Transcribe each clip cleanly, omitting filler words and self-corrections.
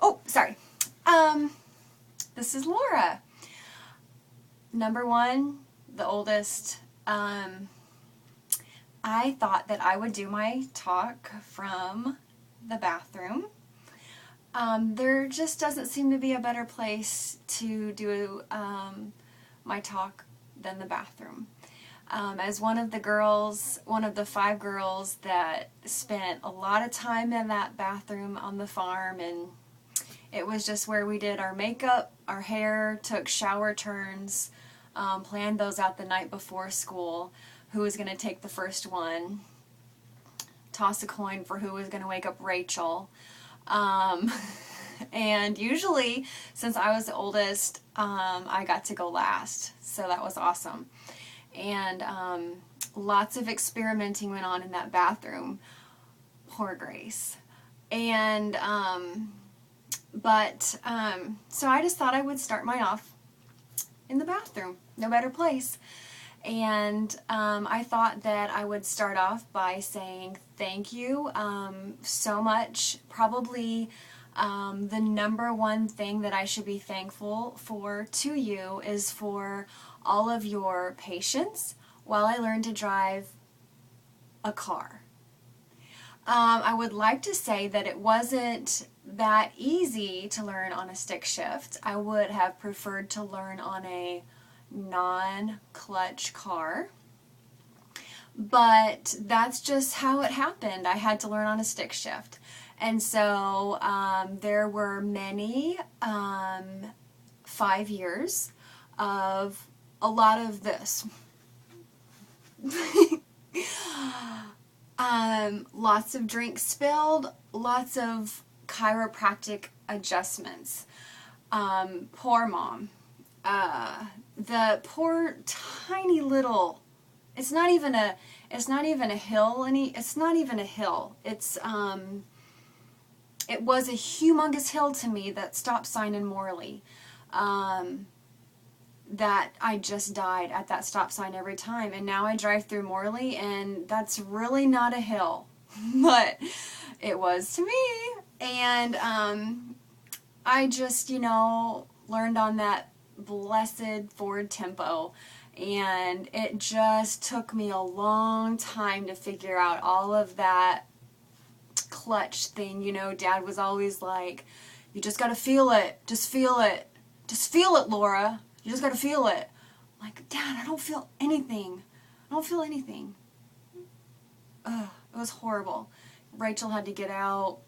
Oh, sorry. This is Laura. Number one, the oldest. I thought that I would do my talk from the bathroom. There just doesn't seem to be a better place to do my talk than the bathroom. As one of the 5 girls that spent a lot of time in that bathroom on the farm, and it was just where we did our makeup, our hair, took shower turns, planned those out the night before school, who was going to take the first one, toss a coin for who was going to wake up Rachel. And usually, since I was the oldest, I got to go last, so that was awesome. And lots of experimenting went on in that bathroom. Poor Grace. And so I just thought I would start mine off in the bathroom. No better place. And I thought that I would start off by saying thank you so much. Probably the number one thing that I should be thankful for to you is for all of your patience while I learned to drive a car. I would like to say that it wasn't that easy to learn on a stick shift. I would have preferred to learn on a non-clutch car, but that's just how it happened. I had to learn on a stick shift. And so there were many 5 years of a lot of this. Lots of drinks spilled, lots of chiropractic adjustments. Poor mom. The poor tiny little, it's not even a hill, it's not even a hill. It was a humongous hill to me, that stop sign in Morley. That I just died at that stop sign every time, and now I drive through Morley, and that's really not a hill, but it was to me. And I just, learned on that blessed Ford Tempo, and it just took me a long time to figure out all of that clutch thing. Dad was always like, you just gotta feel it, just feel it, Laura, you just gotta feel it. I'm like, Dad, I don't feel anything. Ugh, it was horrible. Rachel had to get out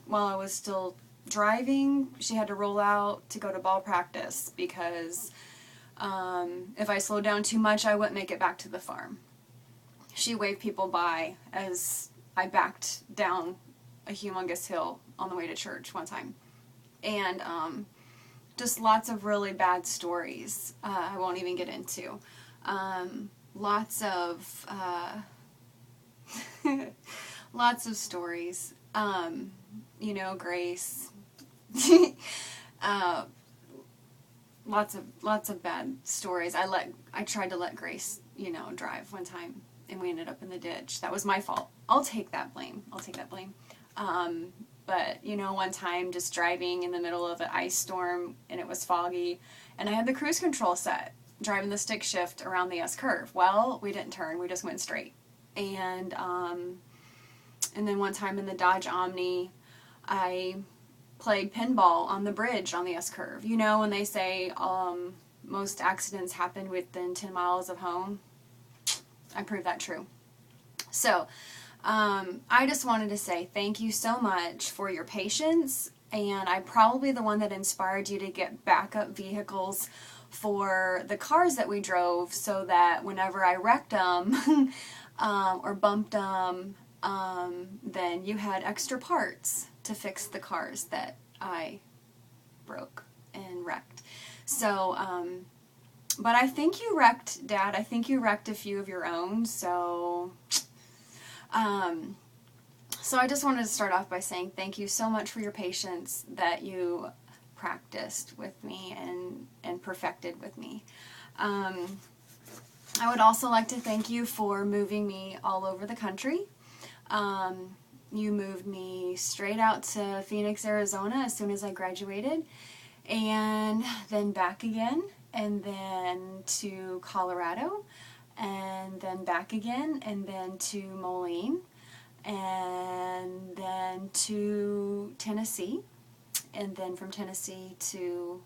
while I was still driving. She had to roll out to go to ball practice because if I slowed down too much, I wouldn't make it back to the farm. She waved people by as I backed down a humongous hill on the way to church one time. And just lots of really bad stories I won't even get into. Lots of stories. Grace. Lots of bad stories. I tried to let Grace, drive one time, and we ended up in the ditch. That was my fault. I'll take that blame. But, one time just driving in the middle of an ice storm, and it was foggy, and I had the cruise control set, driving the stick shift around the S-curve. Well, we didn't turn. We just went straight. And then one time in the Dodge Omni, I played pinball on the bridge on the S-curve. When they say most accidents happen within 10 miles of home, I proved that true. So, I just wanted to say thank you so much for your patience, and I'm probably the one that inspired you to get backup vehicles for the cars that we drove, so that whenever I wrecked them or bumped them, then you had extra parts to fix the cars that I broke and wrecked. So, but I think you wrecked, Dad, I think you wrecked a few of your own, so I just wanted to start off by saying thank you so much for your patience that you practiced with me and perfected with me. I would also like to thank you for moving me all over the country. You moved me straight out to Phoenix, Arizona as soon as I graduated, and then back again, and then to Colorado, and then back again, and then to Moline, and then to Tennessee, and then from Tennessee to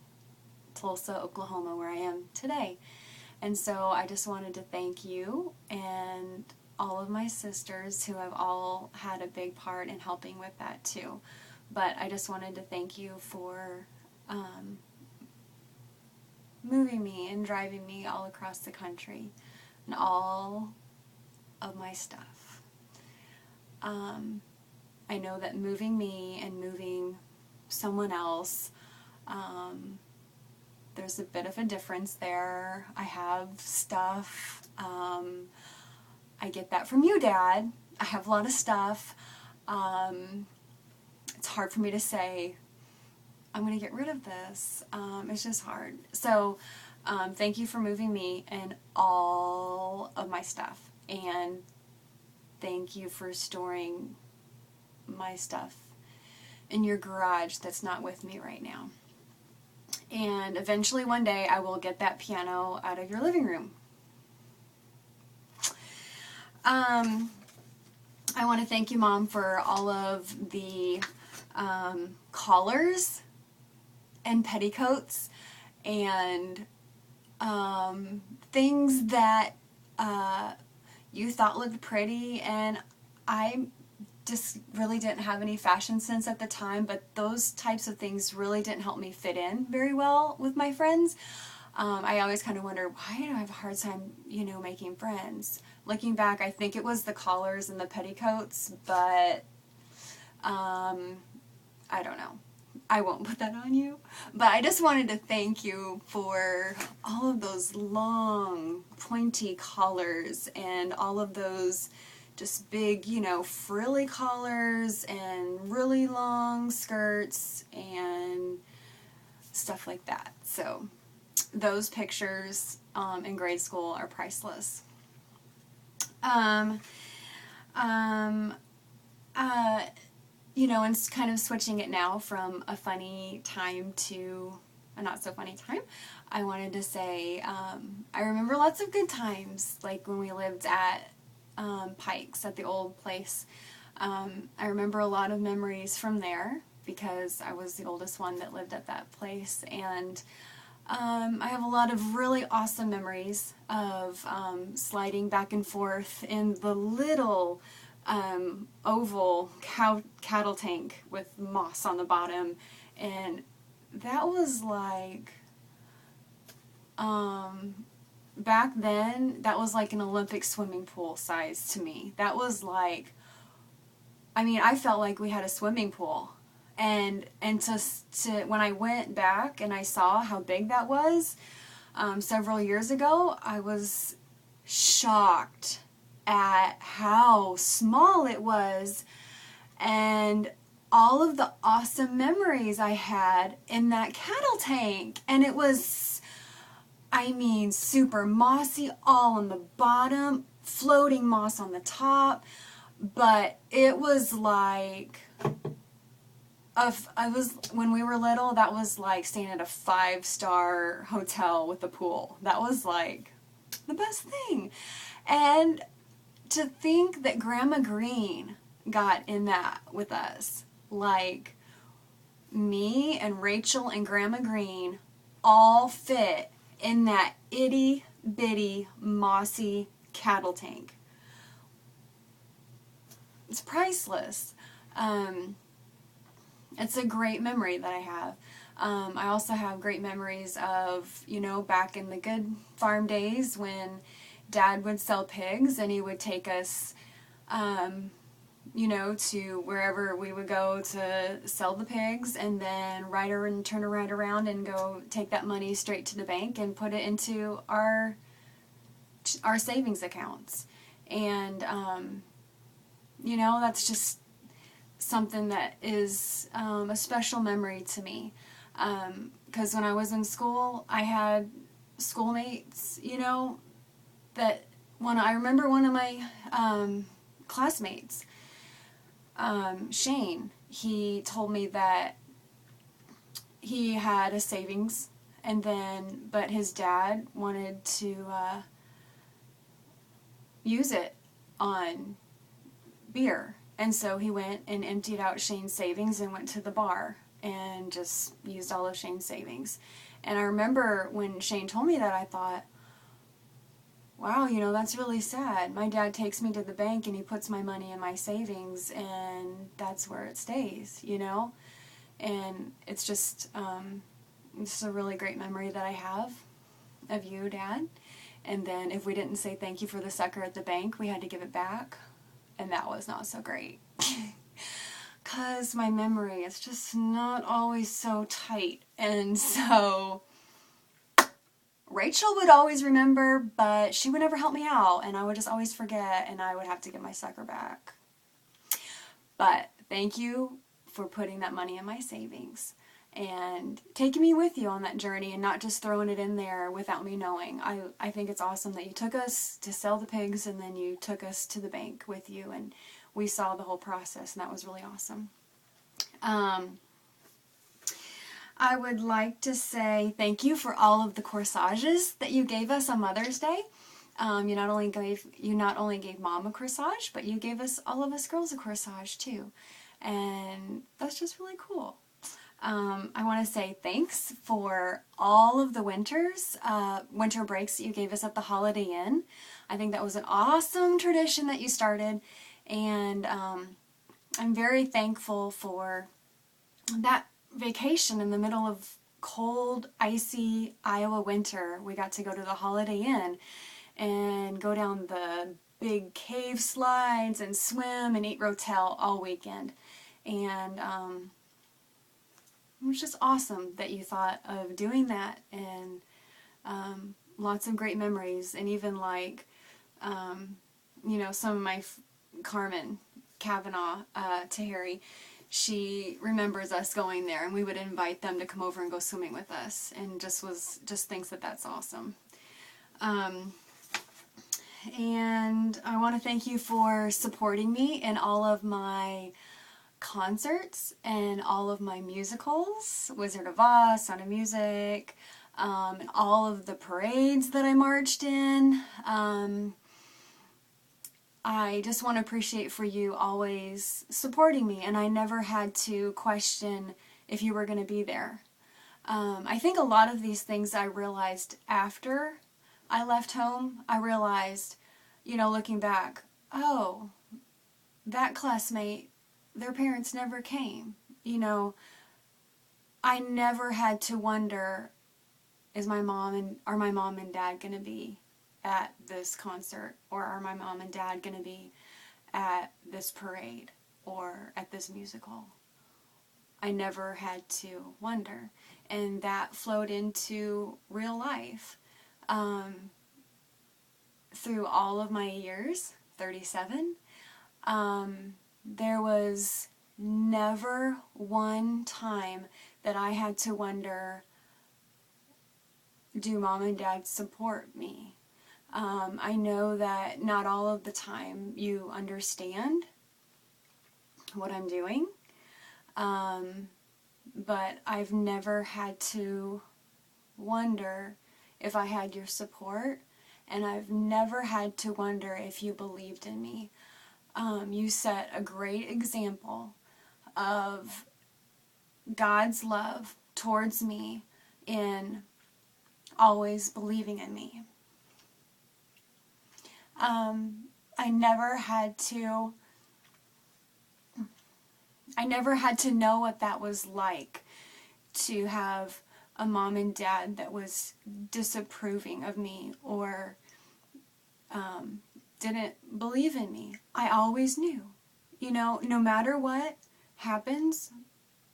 Tulsa, Oklahoma, where I am today. And so I just wanted to thank you and all of my sisters who have all had a big part in helping with that too. But I just wanted to thank you for moving me and driving me all across the country and all of my stuff. I know that moving me and moving someone else, there's a bit of a difference there. I have stuff. I get that from you, Dad. I have a lot of stuff. It's hard for me to say, I'm going to get rid of this. It's just hard. So thank you for moving me and all of my stuff. And thank you for storing my stuff in your garage that's not with me right now. And eventually one day I will get that piano out of your living room. I want to thank you, Mom, for all of the collars and petticoats and things that you thought looked pretty, and I just really didn't have any fashion sense at the time, but those types of things really didn't help me fit in very well with my friends. I always kind of wondered, why do I have a hard time, making friends? Looking back, I think it was the collars and the petticoats, but I don't know. I won't put that on you. But I just wanted to thank you for all of those long, pointy collars and all of those just big, frilly collars and really long skirts and stuff like that. So those pictures in grade school are priceless. And kind of switching it now from a funny time to a not so funny time, I wanted to say I remember lots of good times, like when we lived at Pikes at the old place. I remember a lot of memories from there because I was the oldest one that lived at that place, and I have a lot of really awesome memories of sliding back and forth in the little oval cattle tank with moss on the bottom, and that was like back then that was like an Olympic swimming pool size to me. That was like, I felt like we had a swimming pool, and to when I went back and I saw how big that was several years ago, I was shocked at how small it was and all of the awesome memories I had in that cattle tank. And it was, super mossy all on the bottom, floating moss on the top, but it was like, when we were little, that was like staying at a 5-star hotel with a pool. That was like the best thing. And to think that Grandma Green got in that with us, like me and Rachel and Grandma Green all fit in that itty bitty mossy cattle tank. It's priceless. It's a great memory that I have. I also have great memories of, back in the good farm days when Dad would sell pigs and he would take us, to wherever we would go to sell the pigs, and then turn right around and go take that money straight to the bank and put it into our savings accounts. And, that's just something that is a special memory to me. Because when I was in school, I had schoolmates, that I remember one of my classmates, Shane, he told me that he had a savings, and then, but his dad wanted to use it on beer. And so he went and emptied out Shane's savings and went to the bar and just used all of Shane's savings. And I remember when Shane told me that, I thought, wow, that's really sad. My dad takes me to the bank and he puts my money in my savings, and that's where it stays, And it's just a really great memory that I have of you, Dad. And then if we didn't say thank you for the sucker at the bank, we had to give it back. And that was not so great. Because my memory is just not always so tight. And so Rachel would always remember, but she would never help me out. And I would just always forget, and I would have to get my sucker back. But thank you for putting that money in my savings and taking me with you on that journey and not just throwing it in there without me knowing. I think it's awesome that you took us to sell the pigs, and then you took us to the bank with you, and we saw the whole process, and that was really awesome. I would like to say thank you for all of the corsages that you gave us on Mother's Day. You not only gave Mom a corsage, but you gave all of us girls a corsage too, and that's just really cool. I want to say thanks for all of the winter breaks that you gave us at the Holiday Inn. I think that was an awesome tradition that you started, and I'm very thankful for that vacation in the middle of cold, icy Iowa winter. We got to go to the Holiday Inn and go down the big cave slides and swim and eat Rotel all weekend. And it was just awesome that you thought of doing that, and lots of great memories. And even some of my Carmen Kavanaugh Tahiri, she remembers us going there, and we would invite them to come over and go swimming with us, and just thinks that that's awesome. And I want to thank you for supporting me in all of my concerts and all of my musicals, Wizard of Oz, Sound of Music, and all of the parades that I marched in. I just want to appreciate for you always supporting me, and I never had to question if you were going to be there. I think a lot of these things I realized after I left home. I realized, looking back, oh, that classmate, their parents never came. I never had to wonder, are my mom and dad going to be at this concert, or are my mom and dad going to be at this parade or at this musical? I never had to wonder, and that flowed into real life. Through all of my years, 37, there was never one time that I had to wonder, do mom and dad support me? I know that not all of the time you understand what I'm doing, but I've never had to wonder if I had your support, and I've never had to wonder if you believed in me. You set a great example of God's love towards me in always believing in me. I never had to know what that was like, to have a mom and dad that was disapproving of me or didn't believe in me. I always knew, no matter what happens,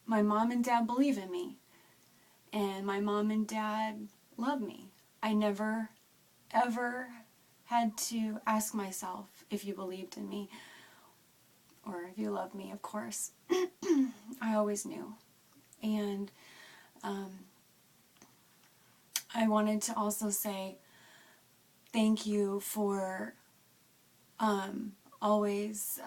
my mom and dad believe in me, and my mom and dad love me. I never, ever had to ask myself if you believed in me or if you loved me, of course. I always knew. And I wanted to also say thank you for always